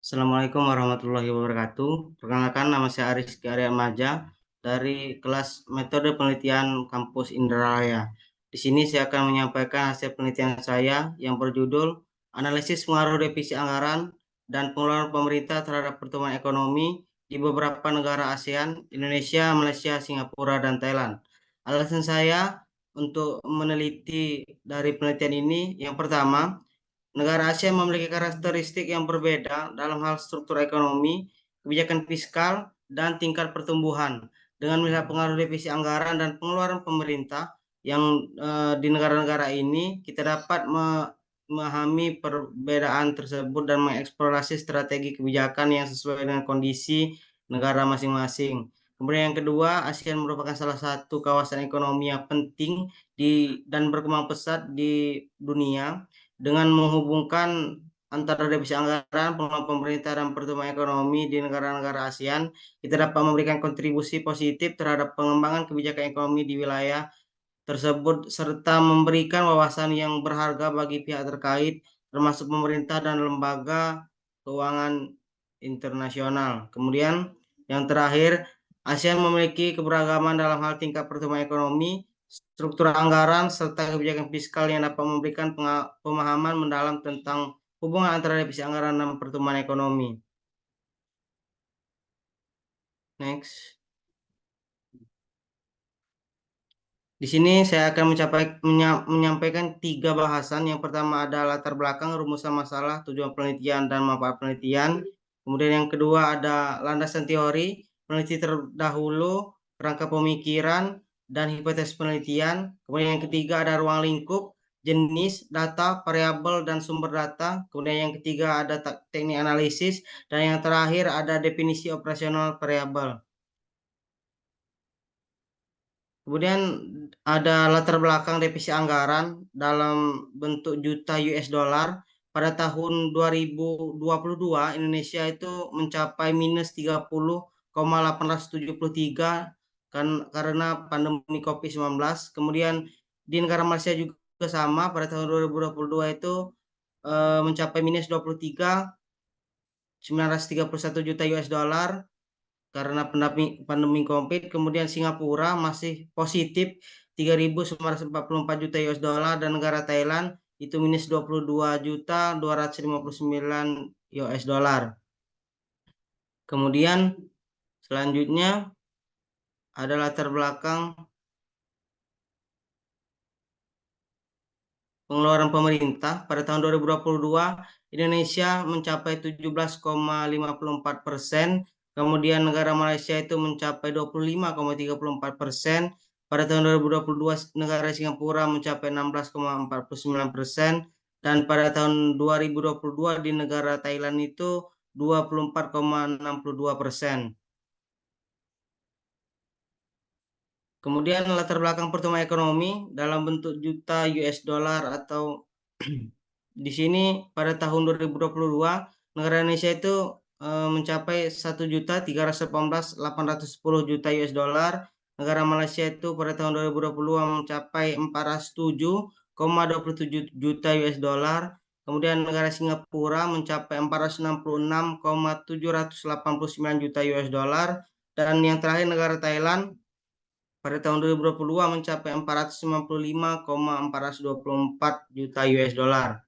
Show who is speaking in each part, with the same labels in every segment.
Speaker 1: Assalamualaikum warahmatullahi wabarakatuh. Perkenalkan, nama saya Rizky Arya Maja dari kelas Metode Penelitian Kampus Indralaya. Di sini saya akan menyampaikan hasil penelitian saya yang berjudul Analisis Pengaruh Defisit Anggaran dan Pengeluaran Pemerintah Terhadap Pertumbuhan Ekonomi di beberapa negara ASEAN, Indonesia, Malaysia, Singapura, dan Thailand. Alasan saya untuk meneliti dari penelitian ini, yang pertama, negara Asia memiliki karakteristik yang berbeda dalam hal struktur ekonomi, kebijakan fiskal, dan tingkat pertumbuhan. Dengan melihat pengaruh defisit anggaran dan pengeluaran pemerintah yang di negara-negara ini, kita dapat memahami perbedaan tersebut dan mengeksplorasi strategi kebijakan yang sesuai dengan kondisi negara masing-masing. Kemudian yang kedua, ASEAN merupakan salah satu kawasan ekonomi yang penting dan berkembang pesat di dunia dengan menghubungkan antara defisit anggaran, pengelolaan pemerintah, dan pertumbuhan ekonomi di negara-negara ASEAN. Kita dapat memberikan kontribusi positif terhadap pengembangan kebijakan ekonomi di wilayah tersebut serta memberikan wawasan yang berharga bagi pihak terkait, termasuk pemerintah dan lembaga keuangan internasional. Kemudian yang terakhir, ASEAN memiliki keberagaman dalam hal tingkat pertumbuhan ekonomi, struktur anggaran, serta kebijakan fiskal yang dapat memberikan pemahaman mendalam tentang hubungan antara defisit anggaran dan pertumbuhan ekonomi. Next. Di sini saya akan menyampaikan 3 bahasan. Yang pertama ada latar belakang, rumusan masalah, tujuan penelitian, dan manfaat penelitian. Kemudian yang kedua ada landasan teori, peneliti terdahulu, rangka pemikiran, dan hipotesis penelitian. Kemudian yang ketiga ada ruang lingkup, jenis, data, variabel, dan sumber data. Kemudian yang ketiga ada teknik analisis. Dan yang terakhir ada definisi operasional variabel. Kemudian ada latar belakang defisit anggaran dalam bentuk juta US dollar. Pada tahun 2022 Indonesia itu mencapai minus 30,873 kan karena pandemi COVID-19. Kemudian di negara Malaysia juga sama, pada tahun 2022 itu mencapai minus 23,931 juta US dollar karena pandemi COVID. Kemudian Singapura masih positif 3.944 juta US dollar, dan negara Thailand itu minus 22.259 US dollar. Kemudian selanjutnya ada latar belakang pengeluaran pemerintah. Pada tahun 2022 Indonesia mencapai 17,54%. Kemudian negara Malaysia itu mencapai 25,34%. Pada tahun 2022 negara Singapura mencapai 16,49%. Dan pada tahun 2022 di negara Thailand itu 24,62%. Kemudian latar belakang pertumbuhan ekonomi dalam bentuk juta US dollar atau di sini pada tahun 2022 negara Indonesia itu mencapai 1.318.810 juta US dollar. Negara Malaysia itu pada tahun 2022 mencapai 407,27 juta US dollar. Kemudian negara Singapura mencapai 466,789 juta US dollar. Dan yang terakhir negara Thailand pada tahun 2022 mencapai 495,424 juta US dollar.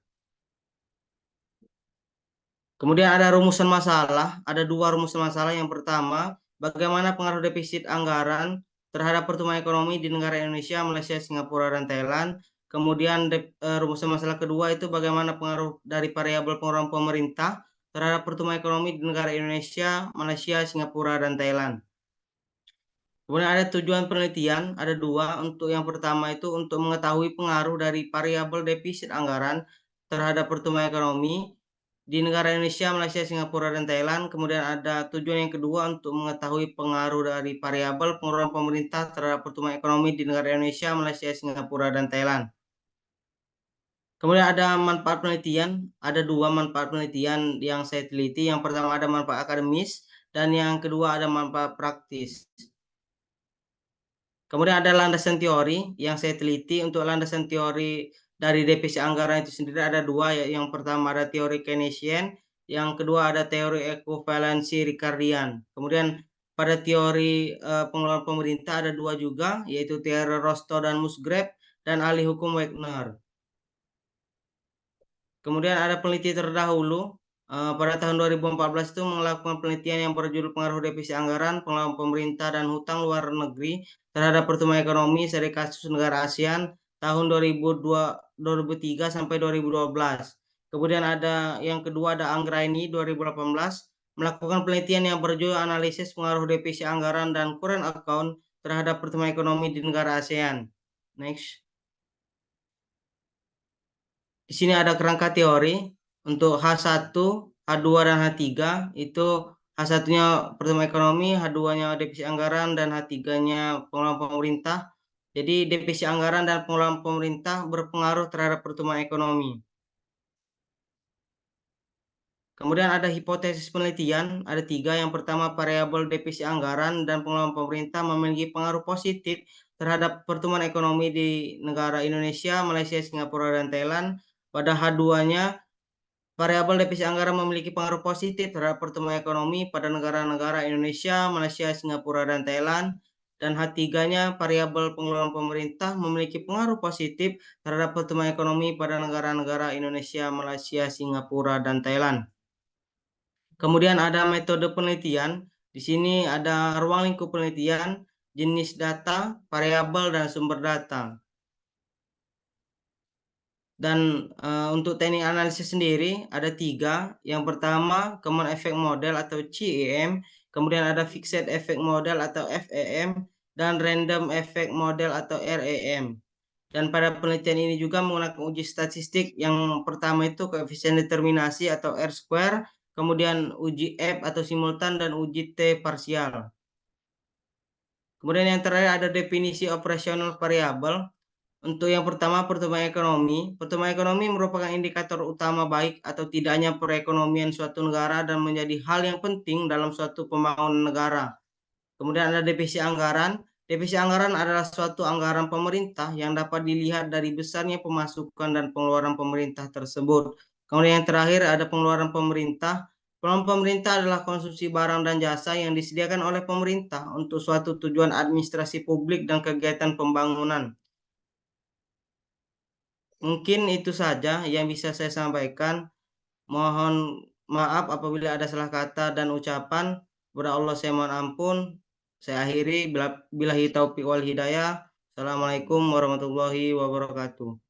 Speaker 1: Kemudian ada rumusan masalah, ada 2 rumusan masalah. Yang pertama, bagaimana pengaruh defisit anggaran terhadap pertumbuhan ekonomi di negara Indonesia, Malaysia, Singapura, dan Thailand. Kemudian rumusan masalah kedua itu bagaimana pengaruh dari variabel pengeluaran pemerintah terhadap pertumbuhan ekonomi di negara Indonesia, Malaysia, Singapura, dan Thailand. Kemudian ada tujuan penelitian, ada 2. Untuk yang pertama itu untuk mengetahui pengaruh dari variabel defisit anggaran terhadap pertumbuhan ekonomi di negara Indonesia, Malaysia, Singapura, dan Thailand. Kemudian ada tujuan yang kedua untuk mengetahui pengaruh dari variabel pengeluaran pemerintah terhadap pertumbuhan ekonomi di negara Indonesia, Malaysia, Singapura, dan Thailand. Kemudian ada manfaat penelitian, ada 2 manfaat penelitian yang saya teliti. Yang pertama ada manfaat akademis, dan yang kedua ada manfaat praktis. Kemudian ada landasan teori yang saya teliti. Untuk landasan teori dari defisit anggaran itu sendiri ada 2. Yang pertama ada teori Keynesian, Yang kedua ada teori ekuivalensi Ricardian. Kemudian pada teori pengelolaan pemerintah ada dua juga, yaitu teori Rostow dan Musgrave dan ahli hukum Wagner. Kemudian ada peneliti terdahulu pada tahun 2014 itu melakukan penelitian yang berjudul pengaruh defisit anggaran, pengelolaan pemerintah dan hutang luar negeri terhadap pertumbuhan ekonomi dari kasus negara ASEAN tahun 2003 sampai 2012. Kemudian ada yang kedua ada Anggraini 2018 melakukan penelitian yang berjudul analisis pengaruh defisit anggaran dan current account terhadap pertumbuhan ekonomi di negara ASEAN. Next. Di sini ada kerangka teori untuk H1, H2, dan H3. Itu H1-nya pertumbuhan ekonomi, H2-nya defisit anggaran, dan H3-nya pengelolaan pemerintah. Jadi defisit anggaran dan pengelolaan pemerintah berpengaruh terhadap pertumbuhan ekonomi. Kemudian ada hipotesis penelitian, ada tiga. Yang pertama, variabel defisit anggaran dan pengelolaan pemerintah memiliki pengaruh positif terhadap pertumbuhan ekonomi di negara Indonesia, Malaysia, Singapura, dan Thailand. Pada H2-nya, variabel defisit anggaran memiliki pengaruh positif terhadap pertumbuhan ekonomi pada negara-negara Indonesia, Malaysia, Singapura, dan Thailand. Dan H3-nya, variabel pengelolaan pemerintah memiliki pengaruh positif terhadap pertumbuhan ekonomi pada negara-negara Indonesia, Malaysia, Singapura, dan Thailand. Kemudian ada metode penelitian. Di sini ada ruang lingkup penelitian, jenis data, variabel, dan sumber data. Dan untuk teknik analisis sendiri ada tiga. Yang pertama, Common Effect Model atau CEM. Kemudian ada Fixed Effect Model atau FEM. Dan Random Effect Model atau REM. Dan pada penelitian ini juga menggunakan uji statistik. Yang pertama itu koefisien determinasi atau R-square. Kemudian uji F atau simultan dan uji T parsial. Kemudian yang terakhir ada definisi operasional variabel. Untuk yang pertama, pertumbuhan ekonomi. Pertumbuhan ekonomi merupakan indikator utama baik atau tidaknya perekonomian suatu negara dan menjadi hal yang penting dalam suatu pembangunan negara. Kemudian ada defisit anggaran. Defisit anggaran adalah suatu anggaran pemerintah yang dapat dilihat dari besarnya pemasukan dan pengeluaran pemerintah tersebut. Kemudian yang terakhir ada pengeluaran pemerintah. Pengeluaran pemerintah adalah konsumsi barang dan jasa yang disediakan oleh pemerintah untuk suatu tujuan administrasi publik dan kegiatan pembangunan. Mungkin itu saja yang bisa saya sampaikan. Mohon maaf apabila ada salah kata dan ucapan. Kepada Allah saya mohon ampun. Saya akhiri billahi taufiq wal hidayah. Assalamualaikum warahmatullahi wabarakatuh.